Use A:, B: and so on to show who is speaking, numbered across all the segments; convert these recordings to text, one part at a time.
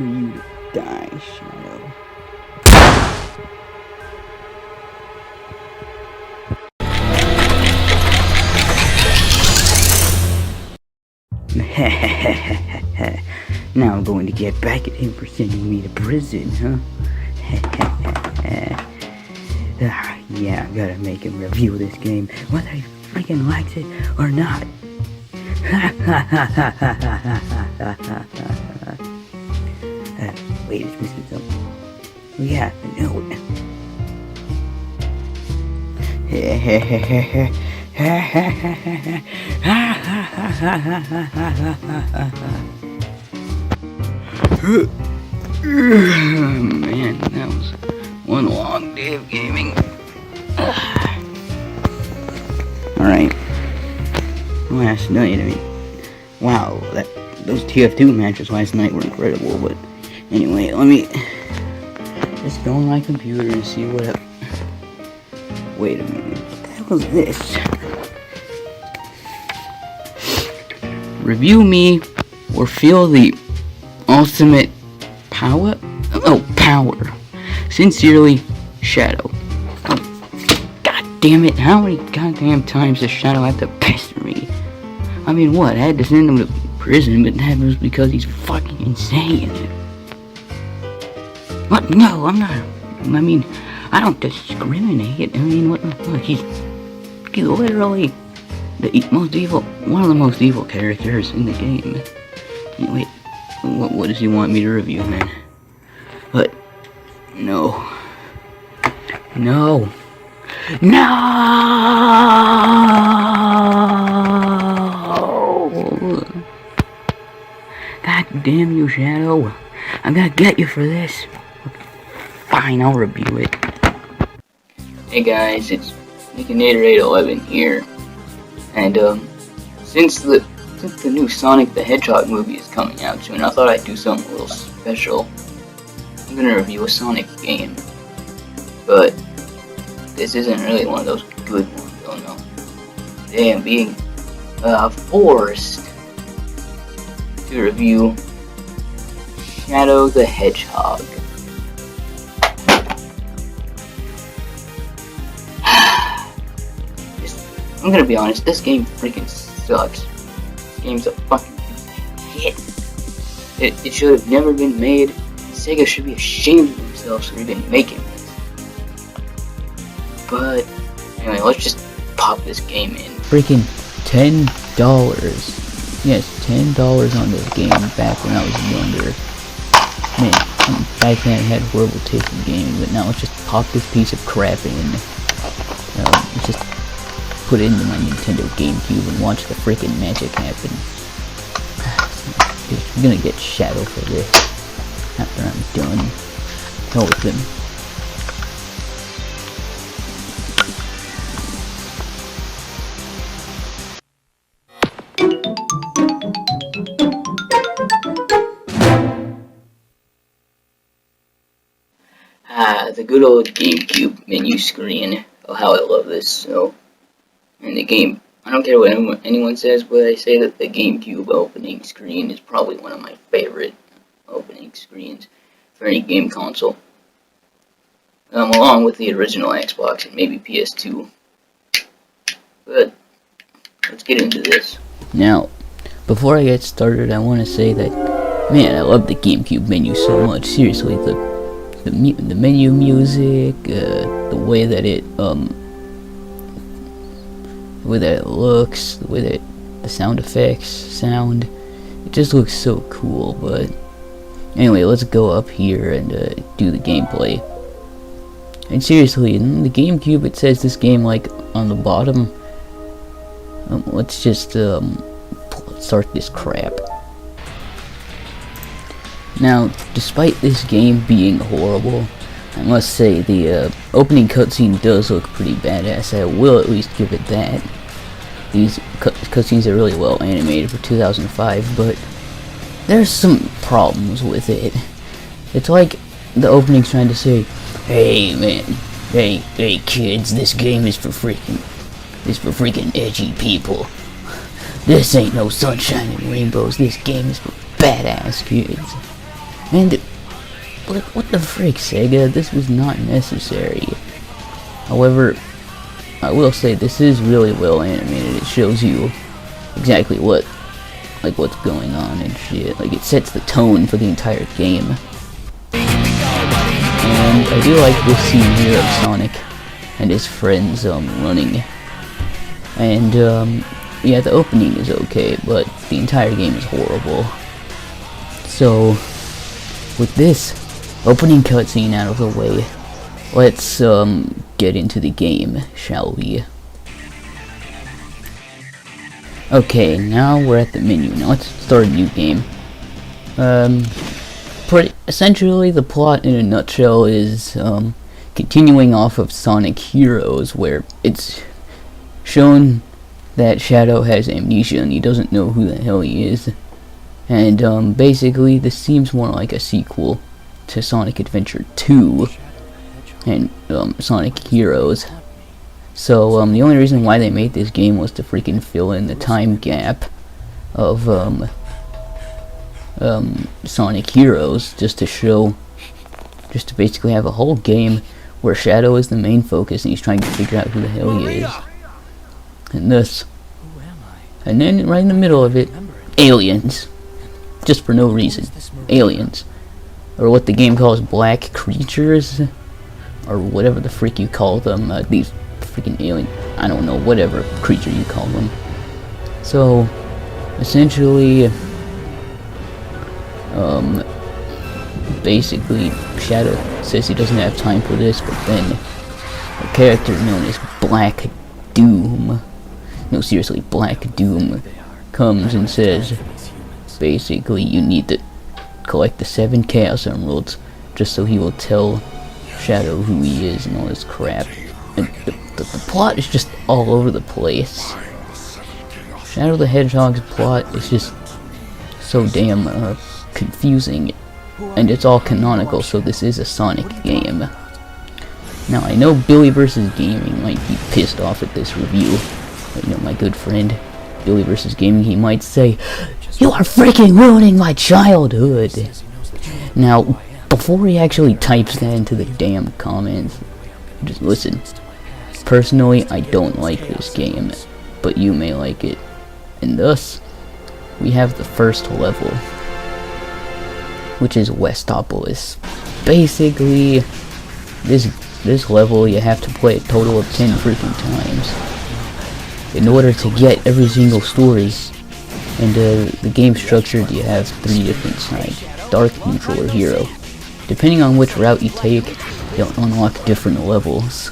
A: you to die, Shadow. Now I'm going to get back at him for sending me to prison, huh? Yeah, I gotta make him review this game, whether he freaking likes it or not. Wait, it's missing something. Oh yeah, I know it. Man, that was one long day of gaming. Alright. Last night, I mean, wow, those TF2 matches last night were incredible, but anyway, let me just go on my computer and see what wait a minute, what the hell is this? Review me or feel the ultimate power? Oh, power. Sincerely, Shadow. Oh, God damn it, how many goddamn times does Shadow have to pester me? I mean, what? I had to send him to prison, but that was because he's fucking insane. What? No, I'm not. I mean, I don't discriminate. I mean, what the fuck? He's literally one of the most evil characters in the game. Wait, what does he want me to review, man? But, no. God damn you, Shadow. I'm gonna get you for this. Fine, I'll review it. Hey guys, it's Nickinator811 here. And, since the new Sonic the Hedgehog movie is coming out soon, I thought I'd do something a little special. I'm gonna review a Sonic game. But this isn't really one of those good ones, oh no. Today I'm being forced to review Shadow the Hedgehog. I'm gonna be honest, this game freaking sucks. This game's a fucking shit. It should have never been made. Sega should be ashamed of themselves for even making this. But anyway, let's just pop this game in.
B: Freaking $10. Yes, $10 on this game back when I was younger. Man, back then I had horrible taste in gaming, but now let's just pop this piece of crap in. Let's just put it into my Nintendo GameCube and watch the freaking magic happen. I'm gonna get Shadow for this after I'm done. Hell with him.
A: The good old GameCube menu screen. Oh, how I love this. So, and the game, I don't care what anyone says, but I say that the GameCube opening screen is probably one of my favorite opening screens for any game console. Along with the original Xbox and maybe PS2. But, let's get into this.
B: Now, before I get started, I want to say that, man, I love the GameCube menu so much. Seriously, the menu music, the way that it looks, the way that the sound effects sound, it just looks so cool. But anyway, let's go up here and do the gameplay. And seriously, in the GameCube, it says this game like on the bottom. Let's just start this crap. Now, despite this game being horrible, I must say the opening cutscene does look pretty badass. I will at least give it that. These cutscenes are really well animated for 2005, but there's some problems with it. It's like the opening's trying to say, "Hey man, hey kids, this game is for freaking edgy people. This ain't no sunshine and rainbows. This game is for badass kids." And what the frick, Sega? This was not necessary. However, I will say this is really well animated. It shows you exactly what's going on and shit. Like, it sets the tone for the entire game. And I do like this scene here of Sonic and his friends running. And yeah, the opening is okay, but the entire game is horrible. So with this opening cutscene out of the way, let's get into the game, shall we? Okay, now we're at the menu. Now let's start a new game. Essentially, the plot in a nutshell is continuing off of Sonic Heroes, where it's shown that Shadow has amnesia and he doesn't know who the hell he is. And basically, this seems more like a sequel to Sonic Adventure 2 and Sonic Heroes. So the only reason why they made this game was to freaking fill in the time gap of Sonic Heroes, just to basically have a whole game where Shadow is the main focus and he's trying to figure out who the hell he is. And this. And then right in the middle of it, aliens. Just for no reason. Aliens. Or what the game calls black creatures. Or whatever the freak you call them. These freaking alien, I don't know, whatever creature you call them. So, essentially, basically, Shadow says he doesn't have time for this, but then a character known as Black Doom, no seriously, Black Doom, comes and says, basically, you need to collect the 7 Chaos Emeralds, just so he will tell Shadow who he is and all this crap. And the plot is just all over the place. Shadow the Hedgehog's plot is just so damn confusing, and it's all canonical, so this is a Sonic game. Now, I know Billy vs. Gaming might be pissed off at this review. You know, my good friend, Billy vs. Gaming, he might say, "You are freaking ruining my childhood!" Now, before he actually types that into the damn comments, just listen. Personally, I don't like this game, but you may like it. And thus, we have the first level, which is Westopolis. Basically, this level you have to play a total of 10 freaking times in order to get every single story. And the game structured, you have 3 different sides: Dark, Neutral, or Hero. Depending on which route you take, you'll unlock different levels.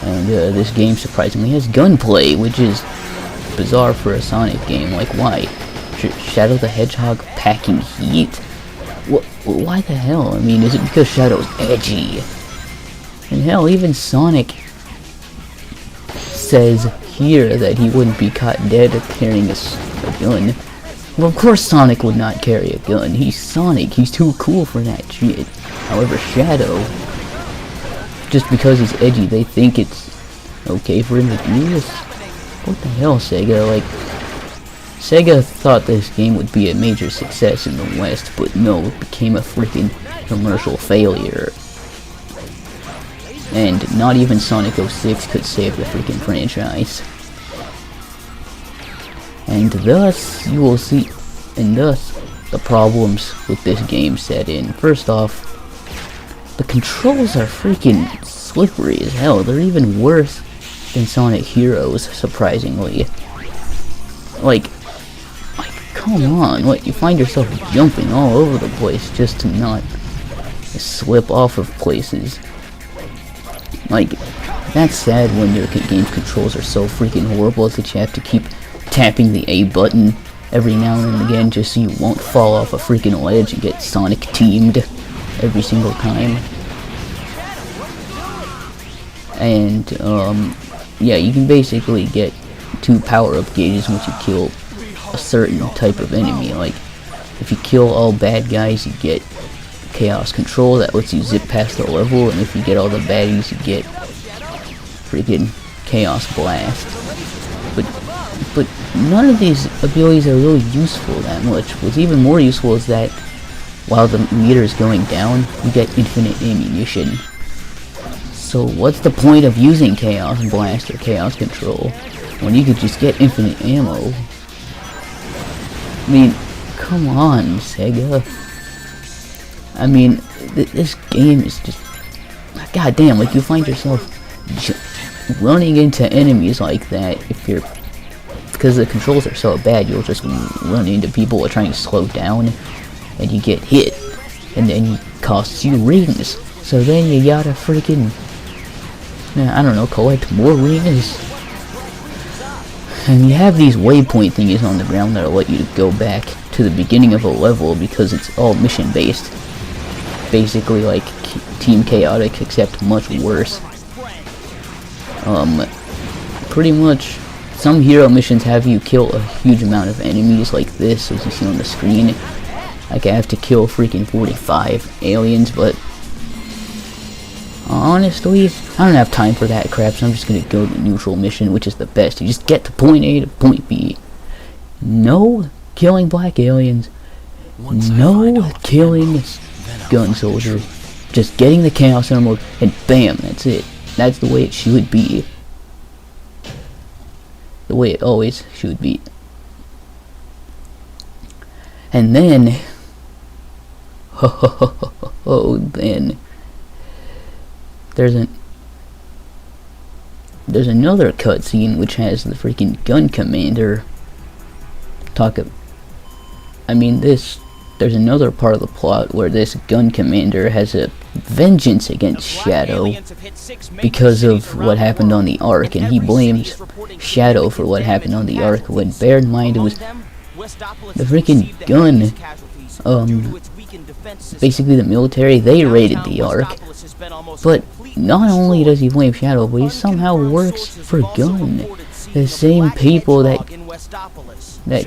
B: And this game surprisingly has gunplay, which is bizarre for a Sonic game. Like, why? Shadow the Hedgehog packing heat? Why the hell? I mean, is it because Shadow's edgy? And hell, even Sonic says here that he wouldn't be caught dead carrying a gun. Well, of course Sonic would not carry a gun. He's Sonic. He's too cool for that shit. However, Shadow, just because he's edgy, they think it's okay for him to do this? What the hell, Sega? Like, Sega thought this game would be a major success in the West, but no, it became a freaking commercial failure. And not even Sonic 06 could save the freaking franchise. And thus, you will see, and thus, the problems with this game set in. First off, the controls are freaking slippery as hell. They're even worse than Sonic Heroes, surprisingly. Like, come on, what, you find yourself jumping all over the place just to not slip off of places. Like, that's sad when your game's controls are so freaking horrible that you have to keep tapping the A button every now and again just so you won't fall off a freaking ledge and get Sonic teamed every single time. And, yeah, you can basically get 2 power-up gauges once you kill a certain type of enemy. Like, if you kill all bad guys, you get Chaos Control, that lets you zip past the level, and if you get all the baddies, you get freaking Chaos Blast. But none of these abilities are really useful that much. What's even more useful is that while the meter is going down, you get infinite ammunition. So what's the point of using Chaos Blast or Chaos Control when you could just get infinite ammo? I mean, come on, Sega. I mean, this game is just... goddamn, like, you find yourself running into enemies like that if you're... because the controls are so bad, you'll just run into people who are trying to slow down, and you get hit, and then it costs you rings. So then you gotta freaking... I don't know, collect more rings. And you have these waypoint thingies on the ground that'll let you go back to the beginning of a level because it's all mission based. Basically like Team Chaotic, except much worse. Pretty much, some hero missions have you kill a huge amount of enemies like this, as you see on the screen. Like I have to kill freaking 45 aliens, but honestly, I don't have time for that crap, so I'm just gonna go to the neutral mission, which is the best. You just get to point A to point B. No killing black aliens. No killing gun soldiers. Just getting the Chaos Emerald, and bam, that's it. That's the way it should be. The way it always should be. And then... then... There's another cutscene which has the freaking gun commander there's another part of the plot where this gun commander has a vengeance against Shadow because of what happened on the Ark, and he blames Shadow for what happened on the Ark, when bear in mind it was the freaking gun, basically the military, they raided the Ark. But not only does he blame Shadow, but he somehow works for Gun, the same people that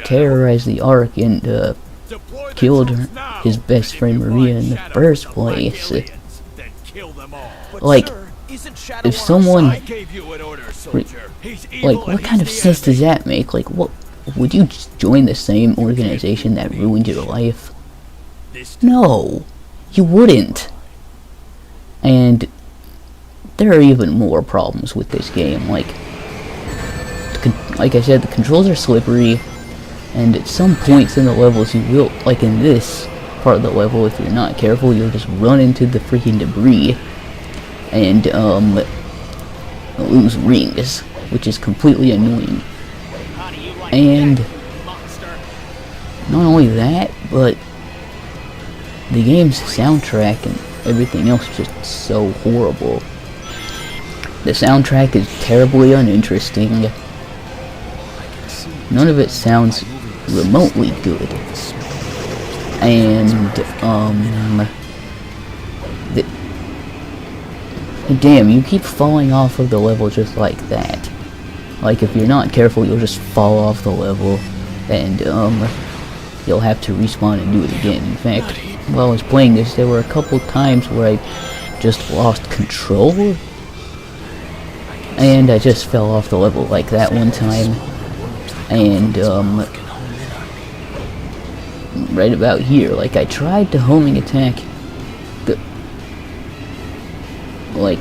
B: terrorized the Ark and killed his best friend Maria in the first place. Like, if someone, like, what kind of sense does that make? Like, what, would you join the same organization that ruined your life? No, you wouldn't. And there are even more problems with this game. Like I said, the controls are slippery, and at some points in the levels you will, like in this part of the level, if you're not careful, you'll just run into the freaking debris and lose rings, which is completely annoying. And not only that, but the game's soundtrack and everything else is just so horrible. The soundtrack is terribly uninteresting. None of it sounds remotely good. And, damn, you keep falling off of the level just like that. Like, if you're not careful, you'll just fall off the level, and, you'll have to respawn and do it again. In fact, while I was playing this, there were a couple times where I just lost control, and I just fell off the level like that one time. And right about here, like, I tried to homing attack the, like,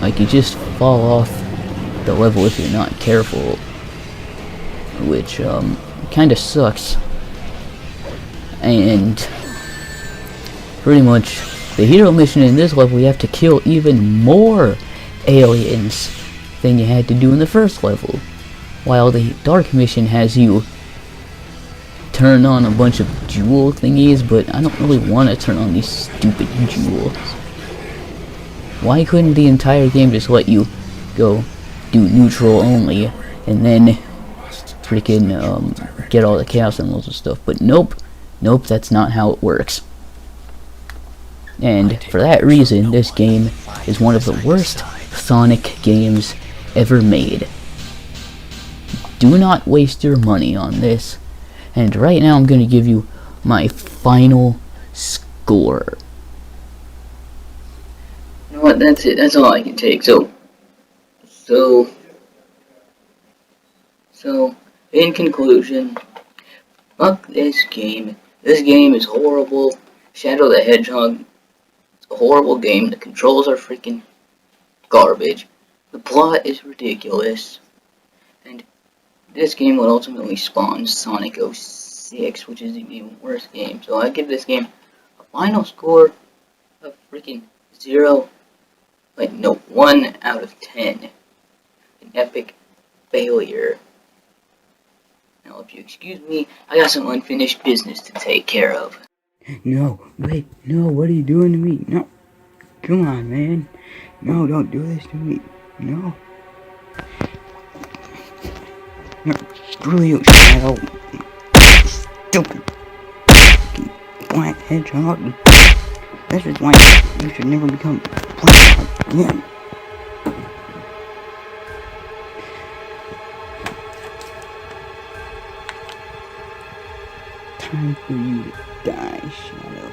B: like, you just fall off the level if you're not careful, which kinda sucks. And pretty much the hero mission in this level, you have to kill even more aliens than you had to do in the first level, while the dark mission has you turn on a bunch of jewel thingies, but I don't really want to turn on these stupid jewels. Why couldn't the entire game just let you go do neutral only and then freaking get all the chaos emeralds and stuff? But nope, that's not how it works. And for that reason, this game is one of the worst Sonic games ever made. Do not waste your money on this. And right now I'm going to give you my final score.
A: You know what, that's it. That's all I can take. So In conclusion, fuck this game. This game is horrible. Shadow the Hedgehog is a horrible game. The controls are freaking garbage. The plot is ridiculous. And this game would ultimately spawn Sonic 06, which is the even worse game. So I give this game a final score of freaking 1 out of 10. An epic failure. Now, if you excuse me, I got some unfinished business to take care of.
C: No, wait, no, what are you doing to me? No, come on, man. No, don't do this to me. No. No, screw you, Shadow. Stupid black hedgehog. This is why you should never become black again. Time for you to die, Shadow.